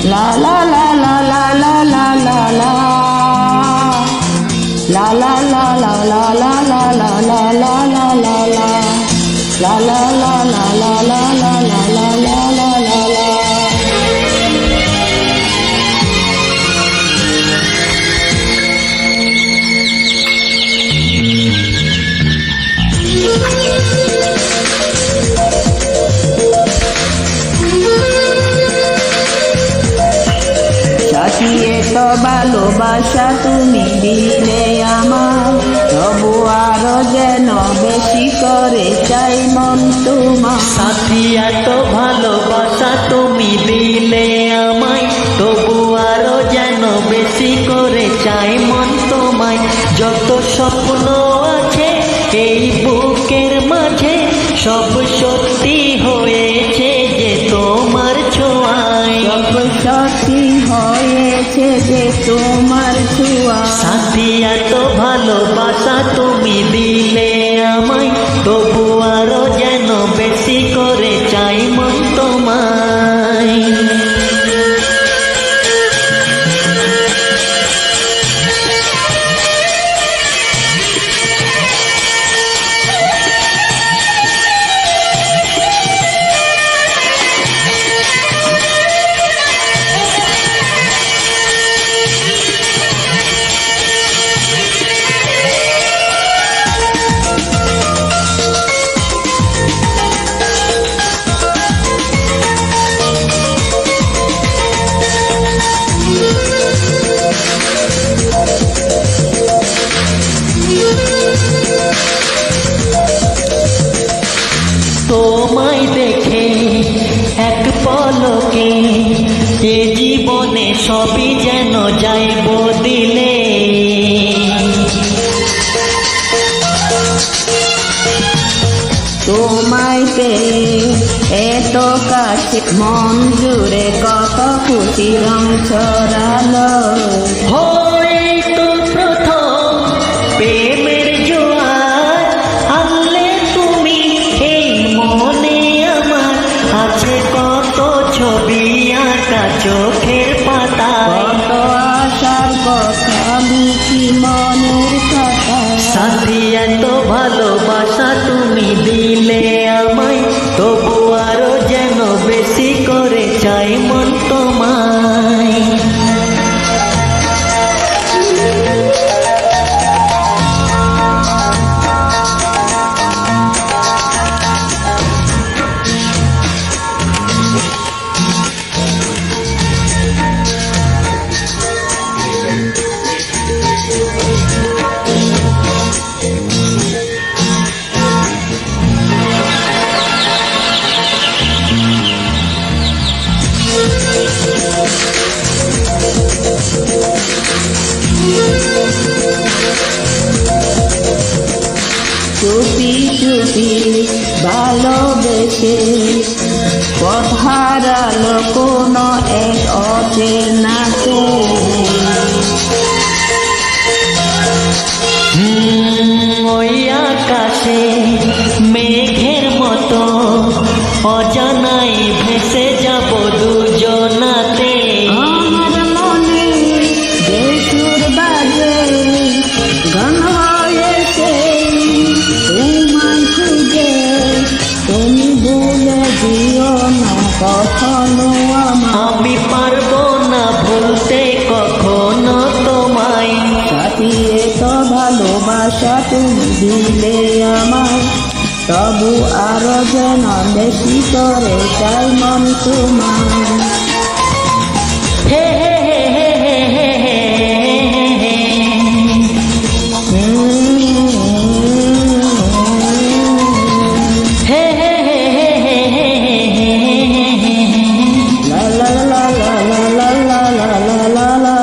La la la la la la la la la. La la la la la la la la la la la la la. La la la la la la la la la la la la la. সাথীয়ে তো ভালোবাসা তুমি দিলে আমার, তবু আরো যেন বেশি করে চাই মন তোমার। সাথী এত ভালোবাসা তুমি দিলে আমায়, তবু আরো যেন বেশি করে চাই মন তোমায়। যত স্বপ্ন আছে এই বুকের মাঝে, সব সত্যি হয়েছে যে তোমার ছোঁয়ায়। সব সত্যি হয়েছে যে তোমার ছোঁয়া। সাথী এত ভালোবাসা তুমি দিলে আমায়, তবু আরো যেন বেশি করে চাই মন তোমায়। তোমায় দেখে এক পলকে এ জীবনে সবই যেন যাই বদলে। তোমায় পেয়ে এত কাছে মন জুড়ে কত খুশি রং ছড়ালো। এই তো প্রথম প্রেমের জোয়ার আনলে তুমি এই মনে আমার। আছে কত ছবি আঁকা চোখের পাতা, কত আশার কথা লিখি মনের কথা। সাথী এত ভালোবাসা তুমি দিলে আমায়, তবু আরো যেন বেশি করে চাই মন তোমায়। চুপি চুপি ভালোবেসে পথ হারালো কোনো এক অচেনাকে। ওই আকাশে মেঘের মতো অজানাই ভেসে যাব দুজনাতে। আমার মনে যে সুর বাজে গান হয়েছে তোমায় খুঁজে, তুমি ভুলে দিও না কখনো আমায়। আমি পারবো না ভুলতে কখনো তোমায়। সাথী এত ভালোবাসা তুমি দিলে আমায়, তবু আরো যেন বেশি করে চাই মন তোমার।